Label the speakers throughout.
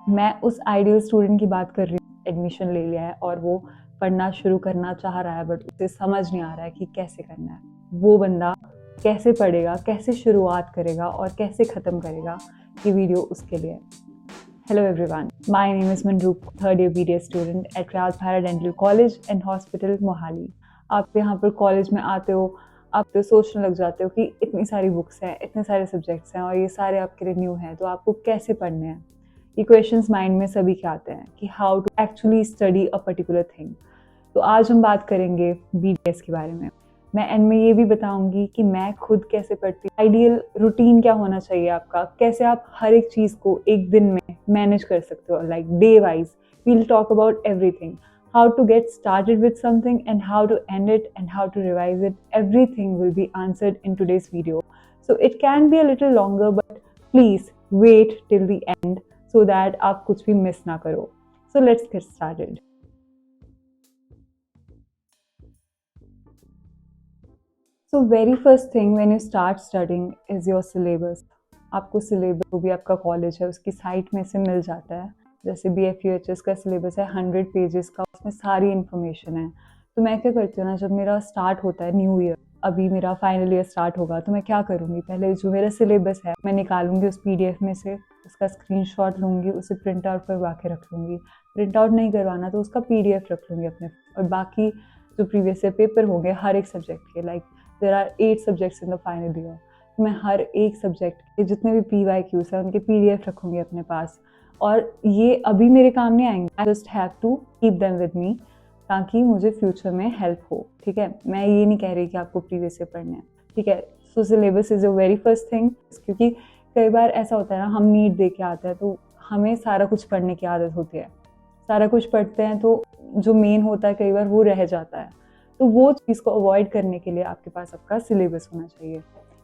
Speaker 1: मैं उस ideal student की बात कर रही हूँ, एडमिशन ले लिया है और वो पढ़ना शुरू करना चाह रहा है, बट उसे समझ नहीं आ रहा है कि कैसे करना है। वो बंदा कैसे पढ़ेगा, कैसे शुरुआत करेगा और कैसे ख़त्म करेगा, ये वीडियो उसके लिए है। Hello everyone, my name is Manroop, third year BDS student at Raj Bharat Dental College and Hospital, Mohali. आप यहाँ पर कॉलेज में आते हो, आप तो सोचने लग जाते हो कि इतनी सारी बुक्स हैं, इतने सारे सब्जेक्ट्स हैं और ये सारे आपके लिए न्यू हैं, तो आपको कैसे पढ़ने हैं। ये क्वेश्चंस माइंड में सभी के आते हैं कि how to actually study a particular thing. तो आज हम बात करेंगे BDS के बारे में। मैं एंड में ये भी बताऊंगी कि मैं खुद कैसे पढ़ती हूँ, आइडियल रूटीन क्या होना चाहिए आपका, कैसे आप हर एक चीज़ को एक दिन में मैनेज कर सकते हो, like day wise. We will talk about everything, how to get started with something and how to end it and how to revise it. Everything will be answered in today's video. So it can be a little longer, but please wait till the end so that आप कुछ भी miss ना करो. So let's get started. So very first thing when you start studying is your syllabus. आपको syllabus जो भी आपका college है उसकी साइट में से मिल जाता है। जैसे BFUHS का सिलेबस है 100 पेजेस का, उसमें सारी इन्फॉर्मेशन है। तो मैं क्या करती हूँ ना, जब मेरा स्टार्ट होता है न्यू ईयर, अभी मेरा फाइनल ईयर स्टार्ट होगा, तो मैं क्या करूँगी, पहले जो मेरा सिलेबस है मैं निकालूंगी उस PDF में से, उसका स्क्रीनशॉट लूँगी, उसे प्रिंट आउट करवा के रख लूँगी। प्रिंट आउट नहीं करवाना तो उसका PDF रख लूँगी अपने, और बाकी जो प्रीवियस ईयर पेपर होंगे हर एक सब्जेक्ट के, like there are 8 subjects in the final year, मैं हर एक सब्जेक्ट के जितने भी PYQs हैं उनके PDF रखूँगी अपने पास। और ये अभी मेरे काम नहीं आएंगे, I just have to keep them with me, ताकि मुझे फ्यूचर में हेल्प हो। ठीक है, मैं ये नहीं कह रही कि आपको प्रीवियस से पढ़ना है। ठीक है, सो syllabus is a very first thing, क्योंकि कई बार ऐसा होता है ना, हम नीट दे के आते हैं तो हमें सारा कुछ पढ़ने की आदत होती है, सारा कुछ पढ़ते हैं तो जो मेन होता है कई बार वो रह जाता है। तो वो चीज़ को अवॉइड करने के लिए आपके पास आपका सिलेबस होना चाहिए।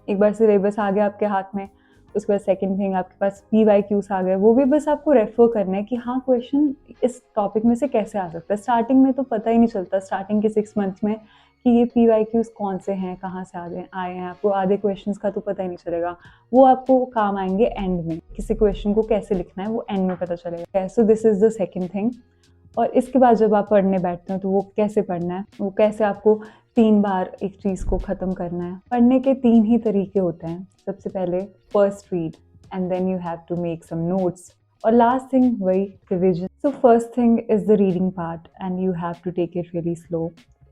Speaker 1: एक बार सिलेबस आ गया आपके हाथ में, उसके बाद सेकंड थिंग आपके पास PYQs आ गए, वो भी बस आपको रेफर करना है कि हाँ क्वेश्चन इस टॉपिक में से कैसे आ सकता है। स्टार्टिंग में तो पता ही नहीं चलता, स्टार्टिंग के 6 मंथ्स में, कि ये PYQs कौन से हैं, कहाँ से आए हैं, आपको आधे क्वेश्चंस का तो पता ही नहीं चलेगा। वो आपको काम आएंगे एंड में, किसी क्वेश्चन को कैसे लिखना है वो एंड में पता चलेगा। सो this is the second thing. और इसके बाद जब आप पढ़ने बैठते हो तो वो कैसे पढ़ना है, वो कैसे आपको 3 बार एक चीज़ को ख़त्म करना है। पढ़ने के 3 ही तरीके होते हैं। सबसे पहले first read, and then you have to make some notes, और लास्ट थिंग वही revision. So first thing is the reading part and you have to take it really slow,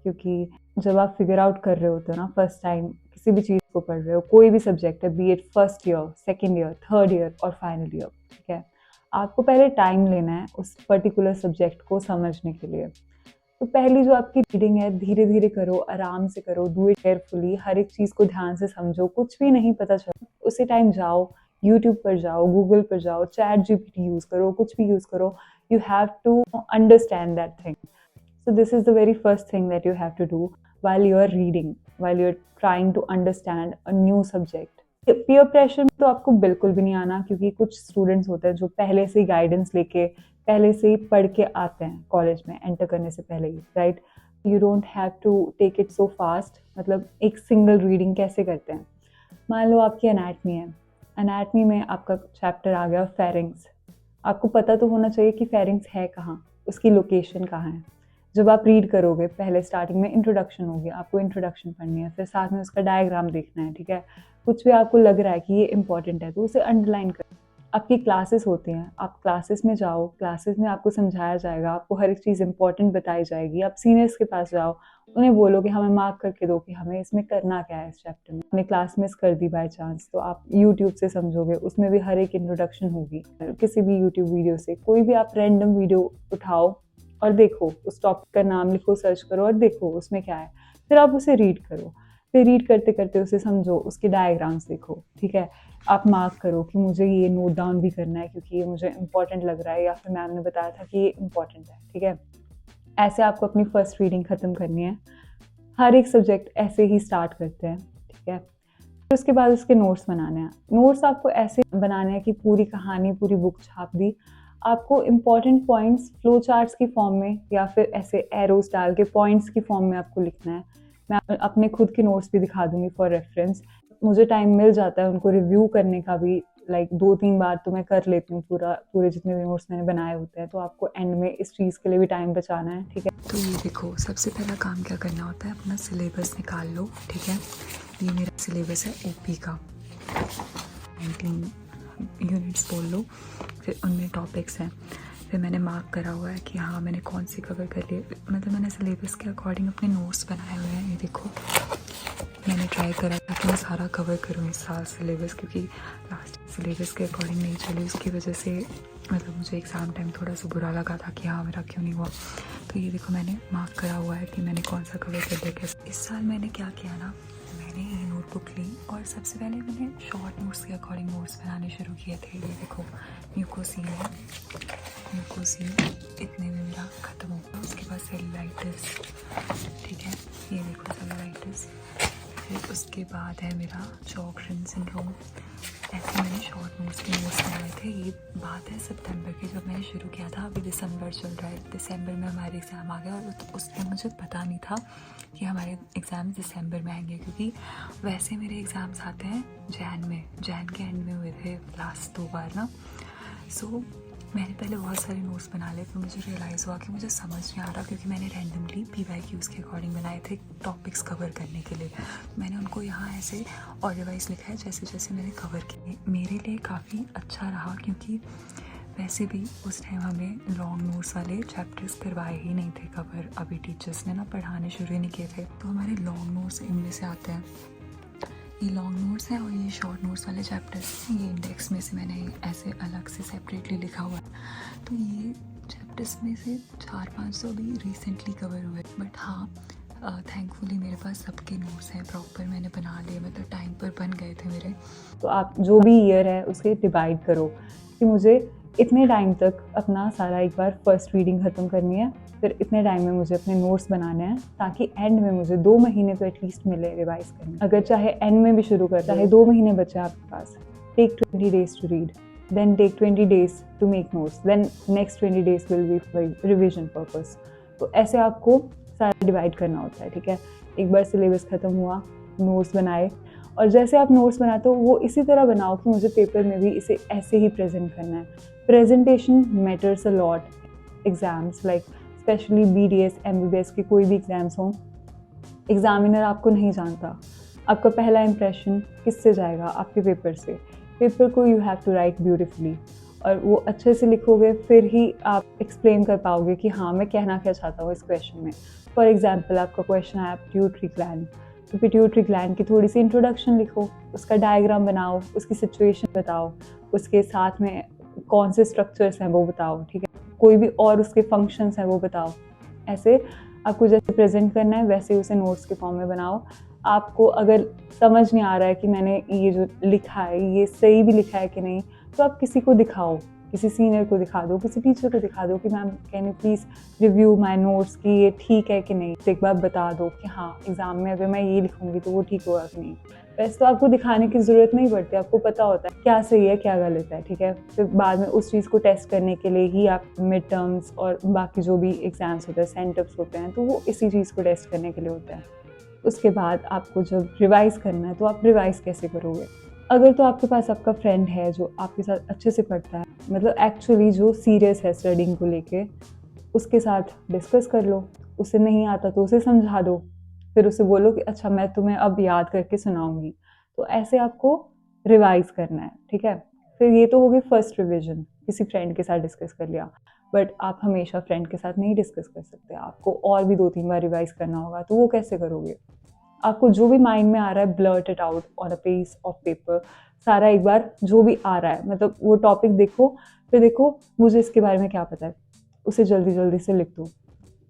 Speaker 1: क्योंकि जब आप फिगर आउट कर रहे होते हो ना फर्स्ट टाइम किसी भी चीज़ को पढ़ रहे हो, कोई भी सब्जेक्ट है, B it first year, second year, third year और फाइनल ईयर, ठीक है, आपको पहले टाइम लेना है उस पर्टिकुलर सब्जेक्ट को समझने के लिए। तो पहली जो आपकी रीडिंग है, धीरे धीरे करो, आराम से करो, डू इट केयरफुली, हर एक चीज़ को ध्यान से समझो। कुछ भी नहीं पता चला उसी टाइम जाओ, यूट्यूब पर जाओ, गूगल पर जाओ, ChatGPT यूज़ करो, कुछ भी यूज़ करो। You have to understand that thing. So this is the very first thing that you have to do while you are reading, while you are trying to understand a new subject. Peer pressure में तो आपको बिल्कुल भी नहीं आना, क्योंकि कुछ students होते हैं जो पहले से ही गाइडेंस लेके, पहले से ही पढ़ के आते हैं कॉलेज में एंटर करने से पहले ही, right. You don't have to take it so fast. मतलब एक सिंगल रीडिंग कैसे करते हैं, मान लो आपकी एनाटमी है, एनाटमी में आपका चैप्टर आ गया फेरिंग्स। आपको पता तो होना चाहिए कि फेरिंग्स है कहाँ, उसकी लोकेशन कहाँ है। जब आप रीड करोगे, पहले स्टार्टिंग में इंट्रोडक्शन होगी, आपको इंट्रोडक्शन पढ़नी है, फिर साथ में उसका डायग्राम देखना है, ठीक है। कुछ भी आपको लग रहा है कि ये इंपॉर्टेंट है तो उसे अंडरलाइन करो। आपकी क्लासेस होती हैं, आप क्लासेस में जाओ, क्लासेस में आपको समझाया जाएगा, आपको हर एक चीज़ इंपॉर्टेंट बताई जाएगी। आप सीनियर्स के पास जाओ, उन्हें बोलो कि हमें मार्क करके दो कि हमें इसमें करना क्या है इस चैप्टर में। अपने क्लास मिस कर दी बाय चांस तो आप यूट्यूब से समझोगे, उसमें भी हर एक इंट्रोडक्शन होगी। किसी भी यूट्यूब वीडियो से, कोई भी आप रैंडम वीडियो उठाओ और देखो, उस टॉपिक का नाम लिखो, सर्च करो और देखो उसमें क्या है, फिर आप उसे रीड करो। फिर रीड करते करते उसे समझो, उसके डायग्राम्स देखो, ठीक है। आप मार्क करो कि मुझे ये नोट डाउन भी करना है क्योंकि ये मुझे इंपॉर्टेंट लग रहा है, या फिर मैम ने बताया था कि ये इंपॉर्टेंट है, ठीक है। ऐसे आपको अपनी फर्स्ट रीडिंग ख़त्म करनी है। हर एक सब्जेक्ट ऐसे ही स्टार्ट करते हैं, ठीक है। फिर उसके बाद उसके नोट्स बनाने हैं। नोट्स आपको ऐसे बनाने हैं कि पूरी कहानी, पूरी बुक छाप दी। आपको इम्पॉर्टेंट पॉइंट्स फ्लो चार्ट्स की फॉर्म में या फिर ऐसे एरोस डाल के पॉइंट्स की फॉर्म में आपको लिखना है। मैं अपने खुद के नोट्स भी दिखा दूंगी फॉर रेफरेंस। मुझे टाइम मिल जाता है उनको रिव्यू करने का भी, लाइक 2-3 बार तो मैं कर लेती हूँ पूरे जितने भी नोट्स मैंने बनाए होते हैं, तो आपको एंड में इस चीज़ के लिए भी टाइम बचाना है, ठीक है।
Speaker 2: तो ये देखो, सबसे पहला काम क्या करना होता है, अपना सिलेबस निकाल लो, ठीक है। ये मेरा सिलेबस है ओपी का, 19 यूनिट्स बोल लो, फिर उनमें टॉपिक्स हैं, फिर मैंने मार्क करा हुआ है कि हाँ मैंने कौन सी कवर कर ली, मतलब मैंने सिलेबस के अकॉर्डिंग अपने नोट्स बनाए हुए हैं। ये देखो, मैंने ट्राई करा था कि मैं सारा कवर करूँ इस साल सिलेबस, क्योंकि लास्ट सिलेबस के अकॉर्डिंग नहीं चली, उसकी वजह से मतलब मुझे एग्ज़ाम टाइम थोड़ा सा बुरा लगा था कि हाँ मेरा क्यों नहीं हुआ। तो ये देखो, मैंने मार्क करा हुआ है कि मैंने कौन सा कवर कर लिया कैसे। इस साल मैंने क्या किया ना, मैंने ये नोटबुक ली और सबसे पहले मैंने शॉर्ट नोट्स के अकॉर्डिंग नोट्स बनाने शुरू किए थे। ये देखो, म्यूकोसील है, म्यूकोसील इतने में मेरा ख़त्म होगा। उसके बाद सेलुलाइटिस, ठीक है, ये देखो सेलुलाइटिस। फिर उसके बाद है मेरा शॉकरन सिंड्रोम। ऐसे मैंने शॉर्ट नोट्स के नोट्स बनाए थे। ये बात है सितंबर की, जब मैंने शुरू किया था। अभी दिसंबर चल रहा है, दिसंबर में हमारे एग्ज़ाम आ गया और उस टाइम मुझे पता नहीं था कि हमारे एग्ज़ाम दिसंबर में आएंगे, क्योंकि वैसे मेरे एग्ज़ाम्स आते हैं जैन के एंड में हुए थे लास्ट 2 बार ना। सो मैंने पहले बहुत सारे नोट्स बना लिए, फिर मुझे रियलाइज़ हुआ कि मुझे समझ नहीं आ रहा, क्योंकि मैंने रैंडमली PYQs के अकॉर्डिंग बनाए थे टॉपिक्स कवर करने के लिए। मैंने उनको यहाँ ऐसे ऑर्डर वाइज लिखा है जैसे जैसे मैंने कवर किए। मेरे लिए काफ़ी अच्छा रहा, क्योंकि वैसे भी उस टाइम हमें लॉन्ग नोट्स वाले चैप्टर्स करवाए ही नहीं थे कवर। अभी टीचर्स ने ना पढ़ाने शुरू ही नहीं किए थे, तो हमारे लॉन्ग नोट्स इनमें से आते हैं। ये लॉन्ग नोट्स हैं और ये शॉर्ट नोट्स वाले चैप्टर्स हैं। ये इंडेक्स में से मैंने ऐसे अलग से सेपरेटली लिखा हुआ है। तो ये चैप्टर्स में से 400-500 अभी रिसेंटली कवर हुए, बट हाँ थैंकफुली मेरे पास सबके नोट्स हैं प्रॉपर, मैंने बना लिए, मतलब टाइम पर बन गए थे मेरे।
Speaker 1: तो आप जो भी ईयर है उसके डिवाइड करो कि मुझे इतने टाइम तक अपना सारा एक बार फर्स्ट रीडिंग ख़त्म करनी है, फिर इतने टाइम में मुझे अपने नोट्स बनाने हैं, ताकि एंड में मुझे 2 महीने तो एटलीस्ट मिले रिवाइज करने। अगर चाहे एंड में भी शुरू कर, चाहे 2 महीने बचे आपके पास, take 20 days to read, then take 20 days to make notes, then next 20 days will be for revision purpose. तो ऐसे आपको सारा डिवाइड करना होता है, ठीक है। एक बार सिलेबस ख़त्म हुआ, नोट्स बनाए, और जैसे आप नोट्स बनाते हो वो इसी तरह बनाओ कि मुझे पेपर में भी इसे ऐसे ही प्रेजेंट करना है। Presentation matters a lot exams, like specially BDS MBBS के कोई भी एग्जाम्स हों, एग्जामिनर आपको नहीं जानता, आपका पहला इंप्रेशन किससे जाएगा? आपके पेपर से। पेपर को you have to write beautifully, और वो अच्छे से लिखोगे फिर ही आप एक्सप्लेन कर पाओगे कि हाँ मैं कहना क्या चाहता हूँ इस क्वेश्चन में। फॉर एग्जाम्पल, आपका क्वेश्चन है पिट्यूटरी ग्लैंड, तो पिट्यूटरी ग्लैंड की थोड़ी सी इंट्रोडक्शन लिखो, उसका डायग्राम बनाओ, उसकी सिचुएशन बताओ, उसके साथ में कौन से स्ट्रक्चर्स हैं वो बताओ, ठीक है। कोई भी और उसके फंक्शंस हैं वो बताओ। ऐसे आपको जैसे प्रेजेंट करना है वैसे उसे नोट्स के फॉर्म में बनाओ। आपको अगर समझ नहीं आ रहा है कि मैंने ये जो लिखा है ये सही भी लिखा है कि नहीं, तो आप किसी को दिखाओ, किसी सीनियर को दिखा दो, किसी टीचर को दिखा दो कि ma'am can you please review my notes कि ये ठीक है कि नहीं। तो एक बार बता दो कि हाँ एग्ज़ाम में अगर मैं ये लिखूँगी तो वो ठीक होगा कि नहीं। वैसे तो आपको दिखाने की ज़रूरत नहीं पड़ती, आपको पता होता है क्या सही है क्या गलत है, ठीक है। फिर बाद में उस चीज़ को टेस्ट करने के लिए ही आप मिड टर्म्स और बाकी जो भी एग्ज़ाम्स होते हैं, सेंटअप्स होते हैं, तो वो इसी चीज़ को टेस्ट करने के लिए होते हैं। उसके बाद आपको जब रिवाइज़ करना है तो आप रिवाइज़ कैसे करोगे? अगर तो आपके पास आपका फ्रेंड है जो आपके साथ अच्छे से पढ़ता है, मतलब एक्चुअली जो सीरियस है स्टडिंग को लेके, उसके साथ डिस्कस कर लो। उसे नहीं आता तो उसे समझा दो, फिर उसे बोलो कि अच्छा मैं तुम्हें अब याद करके सुनाऊंगी। तो ऐसे आपको रिवाइज करना है, ठीक है। फिर ये तो होगी फर्स्ट रिविजन, किसी फ्रेंड के साथ डिस्कस कर लिया, बट आप हमेशा फ्रेंड के साथ नहीं डिस्कस कर सकते, आपको और भी 2-3 बार रिवाइज करना होगा। तो वो कैसे करोगे? आपको जो भी माइंड में आ रहा है blurt it out on a piece of paper, सारा एक बार जो भी आ रहा है, मतलब वो टॉपिक देखो, फिर देखो मुझे इसके बारे में क्या पता है, उसे जल्दी जल्दी से लिख दो।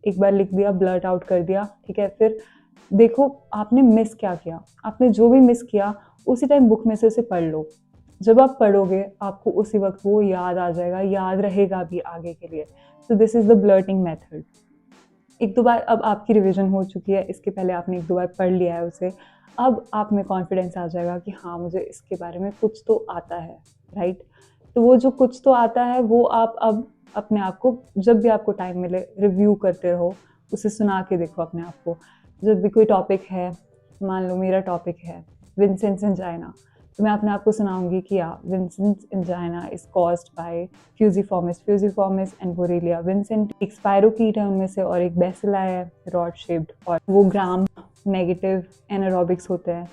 Speaker 1: एक बार लिख दिया, ब्लर्ट आउट कर दिया, ठीक है। फिर देखो आपने मिस क्या किया, आपने जो भी मिस किया उसी टाइम बुक में से उसे पढ़ लो। जब आप पढ़ोगे आपको उसी वक्त वो याद आ जाएगा, याद रहेगा भी आगे के लिए। So this is the blurting method. 1-2 बार अब आपकी रिवीजन हो चुकी है, इसके पहले आपने 1-2 बार पढ़ लिया है उसे, अब आप में कॉन्फिडेंस आ जाएगा कि हाँ मुझे इसके बारे में कुछ तो आता है, राइट। तो वो जो कुछ तो आता है वो आप अब अपने आप को जब भी आपको टाइम मिले रिव्यू करते रहो, उसे सुना के देखो अपने आप को। जब भी कोई टॉपिक है, मान लो मेरा टॉपिक है विंसेंट एंजाइना, मैं अपने आप को सुनाऊंगी कि या Vincent angina is caused by fusiformis and Borrelia. Vincent एक स्पायरोकीट है उनमें से, और एक बेसिला है रॉड शेप्ड, और वो ग्राम नेगेटिव एनारोबिक्स होते हैं,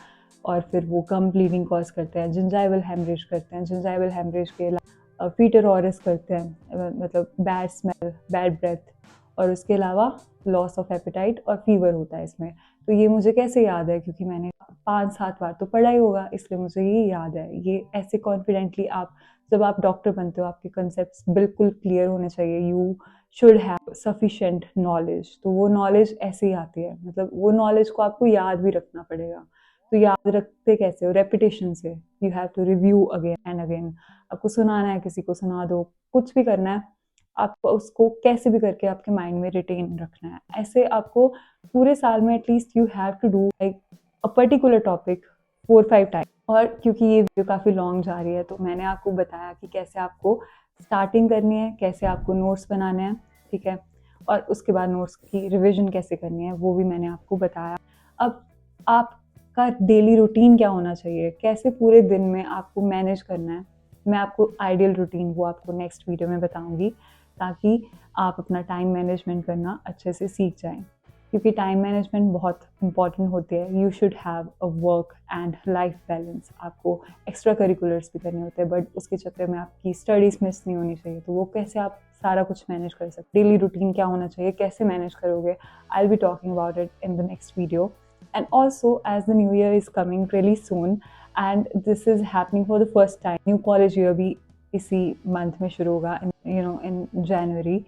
Speaker 1: और फिर वो कम ब्लीडिंग कॉज करते हैं, जिंजाइवल हेमरेज करते हैं। जिंजाइवल हेमरेज के फीटर ऑरस करते हैं, मतलब बैड स्मेल, बैड ब्रेथ, और उसके अलावा लॉस ऑफ एपेटाइट और फीवर होता है इसमें। तो ये मुझे कैसे याद है, क्योंकि मैंने 5-7 बार तो पढ़ा ही होगा, इसलिए मुझे ये याद है। ये ऐसे कॉन्फिडेंटली आप जब आप डॉक्टर बनते हो, आपके कंसेप्ट बिल्कुल क्लियर होने चाहिए। You should have sufficient knowledge. तो वो नॉलेज ऐसे ही आती है, मतलब वो नॉलेज को आपको याद भी रखना पड़ेगा। तो याद रखते कैसे हो? रेपिटेशन से। You have to review again and again. आपको सुनाना है, किसी को सुना दो, कुछ भी करना है, आपको उसको कैसे भी करके आपके माइंड में रिटेन रखना है। ऐसे आपको पूरे साल में at least you have to do like a particular topic 4-5 time. और क्योंकि ये वीडियो काफ़ी लॉन्ग जा रही है, तो मैंने आपको बताया कि कैसे आपको स्टार्टिंग करनी है, कैसे आपको नोट्स बनाने हैं, ठीक है, और उसके बाद नोट्स की रिविजन कैसे करनी है, वो भी मैंने आपको बताया। अब आपका डेली रूटीन क्या होना चाहिए, कैसे पूरे दिन में आपको मैनेज करना है, मैं आपको आइडियल रूटीन वो आपको नेक्स्ट वीडियो में बताऊंगी, ताकि आप अपना टाइम मैनेजमेंट करना अच्छे से सीख जाएं। क्योंकि टाइम मैनेजमेंट बहुत इंपॉर्टेंट होती है। You should have a work and life balance. आपको एक्स्ट्रा करिकुलर्स भी करने होते हैं, बट उसके चक्कर में आपकी स्टडीज़ मिस नहीं होनी चाहिए। तो वो कैसे आप सारा कुछ मैनेज कर सकते, डेली रूटीन क्या होना चाहिए, कैसे मैनेज करोगे, I will be talking about it in the next video. And also, as the new year is coming really soon, and this is happening for the first time, new college year भी इसी month में शुरू होगा, in January।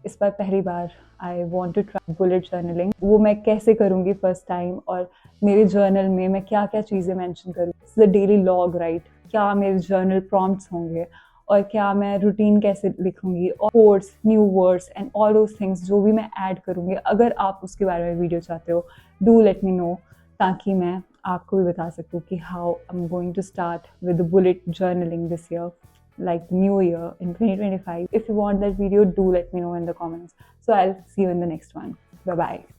Speaker 1: इस बार पहली बार I want to try bullet journaling. वो मैं कैसे करूँगी फर्स्ट टाइम, और मेरे जर्नल में मैं क्या क्या चीज़ें मेंशन करूँ, द डेली लॉग राइट, क्या मेरे जर्नल प्रॉम्प्ट्स होंगे, और क्या मैं रूटीन कैसे लिखूँगी, और codes, new words and all those things जो भी मैं ऐड करूँगी। अगर आप उसके बारे में वीडियो चाहते हो, डू लेट मी नो, ताकि मैं आपको भी बता सकूँ कि how I am going to start with bullet journaling this year, like the new year in 2025. If you want that video, do let me know in the comments. So I'll see you in the next one. Bye bye.